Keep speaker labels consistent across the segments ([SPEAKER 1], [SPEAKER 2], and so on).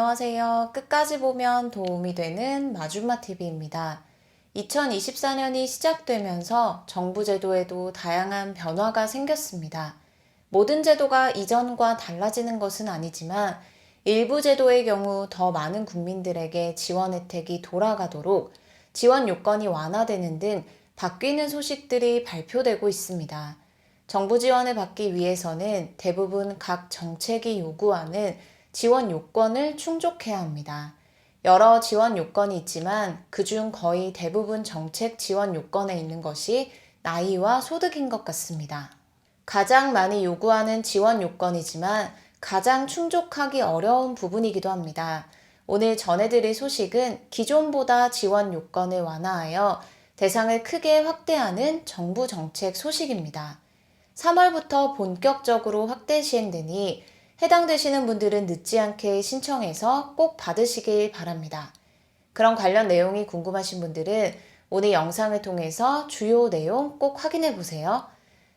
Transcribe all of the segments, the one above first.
[SPEAKER 1] 안녕하세요. 끝까지 보면 도움이 되는 마줌마TV입니다. 2024년이 시작되면서 정부 제도에도 다양한 변화가 생겼습니다. 모든 제도가 이전과 달라지는 것은 아니지만 일부 제도의 경우 더 많은 국민들에게 지원 혜택이 돌아가도록 지원 요건이 완화되는 등 바뀌는 소식들이 발표되고 있습니다. 정부 지원을 받기 위해서는 대부분 각 정책이 요구하는 지원 요건을 충족해야 합니다. 여러 지원 요건이 있지만 그중 거의 대부분 정책 지원 요건에 있는 것이 나이와 소득인 것 같습니다. 가장 많이 요구하는 지원 요건이지만 가장 충족하기 어려운 부분이기도 합니다. 오늘 전해드릴 소식은 기존보다 지원 요건을 완화하여 대상을 크게 확대하는 정부 정책 소식입니다. 3월부터 본격적으로 확대 시행되니 해당되시는 분들은 늦지 않게 신청해서 꼭 받으시길 바랍니다. 그런 관련 내용이 궁금하신 분들은 오늘 영상을 통해서 주요 내용 꼭 확인해 보세요.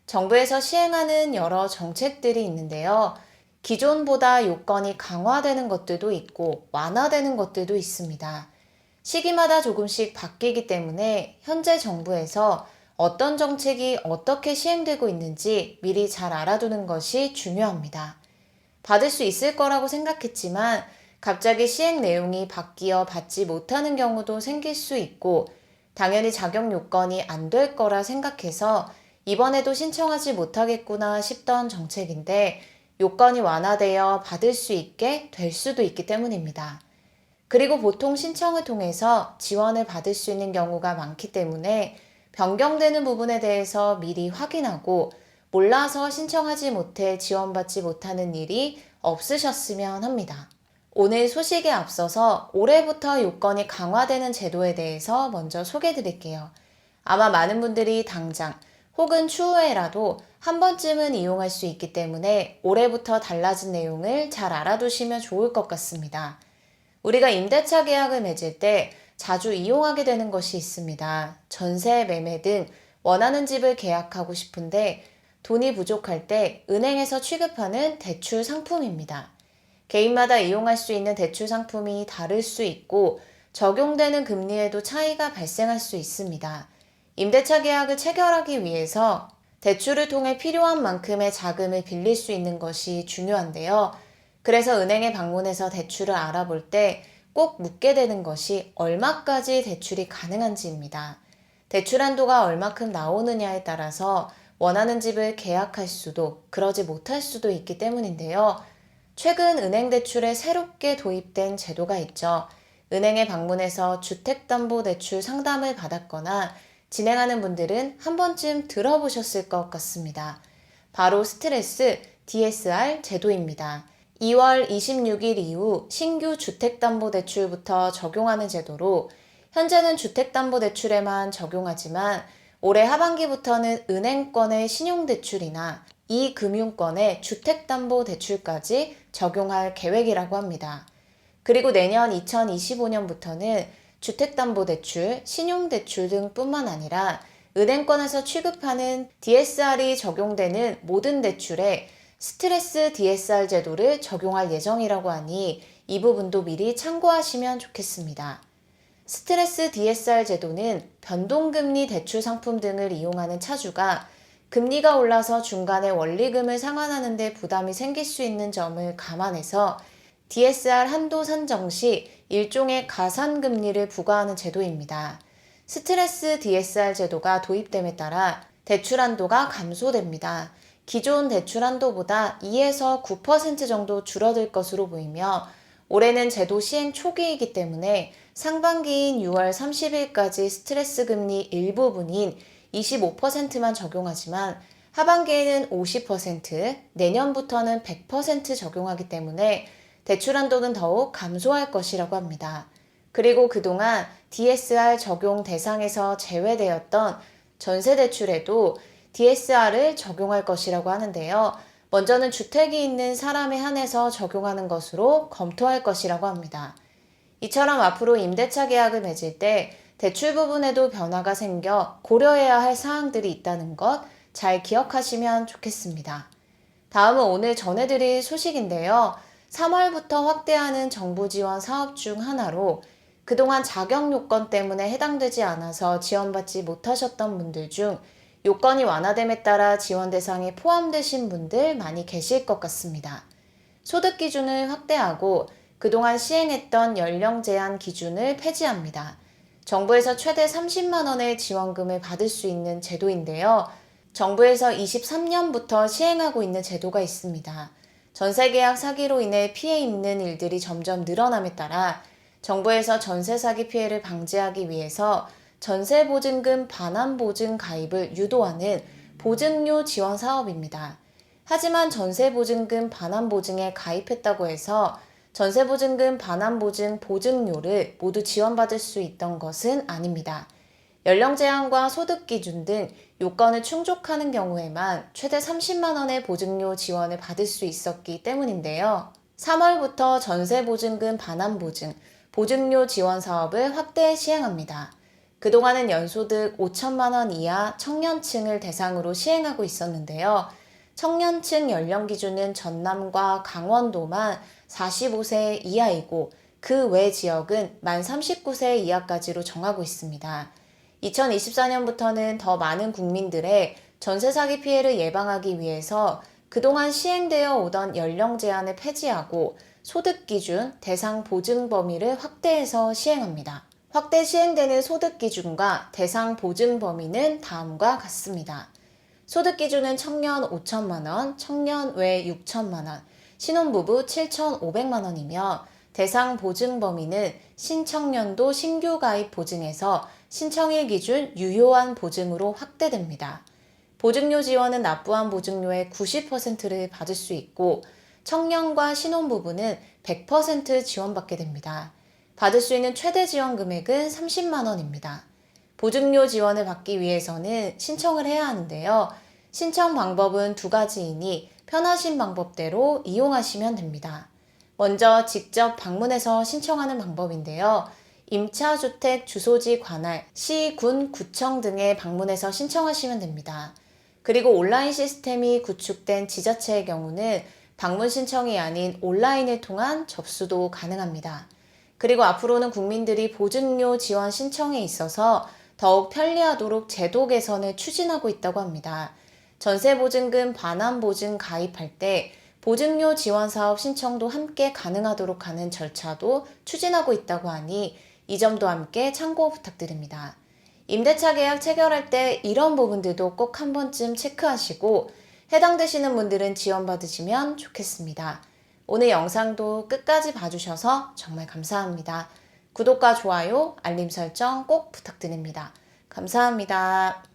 [SPEAKER 1] 정부에서 시행하는 여러 정책들이 있는데요. 기존보다 요건이 강화되는 것들도 있고 완화되는 것들도 있습니다. 시기마다 조금씩 바뀌기 때문에 현재 정부에서 어떤 정책이 어떻게 시행되고 있는지 미리 잘 알아두는 것이 중요합니다. 받을 수 있을 거라고 생각했지만 갑자기 시행 내용이 바뀌어 받지 못하는 경우도 생길 수 있고 당연히 자격 요건이 안 될 거라 생각해서 이번에도 신청하지 못하겠구나 싶던 정책인데 요건이 완화되어 받을 수 있게 될 수도 있기 때문입니다. 그리고 보통 신청을 통해서 지원을 받을 수 있는 경우가 많기 때문에 변경되는 부분에 대해서 미리 확인하고 몰라서 신청하지 못해 지원받지 못하는 일이 없으셨으면 합니다. 오늘 소식에 앞서서 올해부터 요건이 강화되는 제도에 대해서 먼저 소개해 드릴게요. 아마 많은 분들이 당장 혹은 추후에라도 한 번쯤은 이용할 수 있기 때문에 올해부터 달라진 내용을 잘 알아두시면 좋을 것 같습니다. 우리가 임대차 계약을 맺을 때 자주 이용하게 되는 것이 있습니다. 전세, 매매 등 원하는 집을 계약하고 싶은데 돈이 부족할 때 은행에서 취급하는 대출 상품입니다. 개인마다 이용할 수 있는 대출 상품이 다를 수 있고 적용되는 금리에도 차이가 발생할 수 있습니다. 임대차 계약을 체결하기 위해서 대출을 통해 필요한 만큼의 자금을 빌릴 수 있는 것이 중요한데요. 그래서 은행에 방문해서 대출을 알아볼 때 꼭 묻게 되는 것이 얼마까지 대출이 가능한지입니다. 대출 한도가 얼마큼 나오느냐에 따라서 원하는 집을 계약할 수도 그러지 못할 수도 있기 때문인데요. 최근 은행 대출에 새롭게 도입된 제도가 있죠. 은행에 방문해서 주택담보대출 상담을 받았거나 진행하는 분들은 한 번쯤 들어보셨을 것 같습니다. 바로 스트레스 DSR 제도입니다. 2월 26일 이후 신규 주택담보대출부터 적용하는 제도로 현재는 주택담보대출에만 적용하지만 올해 하반기부터는 은행권의 신용대출이나 이 금융권의 주택담보대출까지 적용할 계획이라고 합니다. 그리고 내년 2025년부터는 주택담보대출, 신용대출 등 뿐만 아니라 은행권에서 취급하는 DSR이 적용되는 모든 대출에 스트레스 DSR 제도를 적용할 예정이라고 하니 이 부분도 미리 참고하시면 좋겠습니다. 스트레스 DSR 제도는 변동금리 대출 상품 등을 이용하는 차주가 금리가 올라서 중간에 원리금을 상환하는 데 부담이 생길 수 있는 점을 감안해서 DSR 한도 산정 시 일종의 가산금리를 부과하는 제도입니다. 스트레스 DSR 제도가 도입됨에 따라 대출 한도가 감소됩니다. 기존 대출 한도보다 2에서 9% 정도 줄어들 것으로 보이며 올해는 제도 시행 초기이기 때문에 상반기인 6월 30일까지 스트레스 금리 일부분인 25%만 적용하지만 하반기에는 50%, 내년부터는 100% 적용하기 때문에 대출 한도는 더욱 감소할 것이라고 합니다. 그리고 그동안 DSR 적용 대상에서 제외되었던 전세대출에도 DSR을 적용할 것이라고 하는데요. 먼저는 주택이 있는 사람에 한해서 적용하는 것으로 검토할 것이라고 합니다. 이처럼 앞으로 임대차 계약을 맺을 때 대출 부분에도 변화가 생겨 고려해야 할 사항들이 있다는 것 잘 기억하시면 좋겠습니다. 다음은 오늘 전해드릴 소식인데요. 3월부터 확대하는 정부 지원 사업 중 하나로 그동안 자격 요건 때문에 해당되지 않아서 지원받지 못하셨던 분들 중 요건이 완화됨에 따라 지원 대상에 포함되신 분들 많이 계실 것 같습니다. 소득 기준을 확대하고 그동안 시행했던 연령 제한 기준을 폐지합니다. 정부에서 최대 30만 원의 지원금을 받을 수 있는 제도인데요. 정부에서 23년부터 시행하고 있는 제도가 있습니다. 전세 계약 사기로 인해 피해 입는 일들이 점점 늘어남에 따라 정부에서 전세 사기 피해를 방지하기 위해서 전세 보증금 반환 보증 가입을 유도하는 보증료 지원 사업입니다. 하지만 전세 보증금 반환 보증에 가입했다고 해서 전세 보증금 반환 보증 보증료를 모두 지원받을 수 있던 것은 아닙니다. 연령 제한과 소득 기준 등 요건을 충족하는 경우에만 최대 30만 원의 보증료 지원을 받을 수 있었기 때문인데요. 3월부터 전세 보증금 반환 보증, 보증료 지원 사업을 확대 시행합니다. 그동안은 연소득 5천만 원 이하 청년층을 대상으로 시행하고 있었는데요. 청년층 연령 기준은 전남과 강원도만 45세 이하이고 그 외 지역은 만 39세 이하까지로 정하고 있습니다. 2024년부터는 더 많은 국민들의 전세 사기 피해를 예방하기 위해서 그동안 시행되어 오던 연령 제한을 폐지하고 소득 기준, 대상 보증 범위를 확대해서 시행합니다. 확대 시행되는 소득 기준과 대상 보증 범위는 다음과 같습니다. 소득 기준은 청년 5천만 원, 청년 외 6천만 원, 신혼부부 7,500만 원이며 대상 보증 범위는 신청년도 신규 가입 보증에서 신청일 기준 유효한 보증으로 확대됩니다. 보증료 지원은 납부한 보증료의 90%를 받을 수 있고 청년과 신혼부부는 100% 지원받게 됩니다. 받을 수 있는 최대 지원 금액은 30만 원입니다. 보증료 지원을 받기 위해서는 신청을 해야 하는데요. 신청 방법은 두 가지이니 편하신 방법대로 이용하시면 됩니다. 먼저 직접 방문해서 신청하는 방법인데요. 임차주택 주소지 관할, 시, 군, 구청 등에 방문해서 신청하시면 됩니다. 그리고 온라인 시스템이 구축된 지자체의 경우는 방문 신청이 아닌 온라인을 통한 접수도 가능합니다. 그리고 앞으로는 국민들이 보증료 지원 신청에 있어서 더욱 편리하도록 제도 개선을 추진하고 있다고 합니다. 전세보증금 반환보증 가입할 때 보증료 지원 사업 신청도 함께 가능하도록 하는 절차도 추진하고 있다고 하니 이 점도 함께 참고 부탁드립니다. 임대차 계약 체결할 때 이런 부분들도 꼭 한 번쯤 체크하시고 해당되시는 분들은 지원받으시면 좋겠습니다. 오늘 영상도 끝까지 봐주셔서 정말 감사합니다. 구독과 좋아요, 알림 설정 꼭 부탁드립니다. 감사합니다.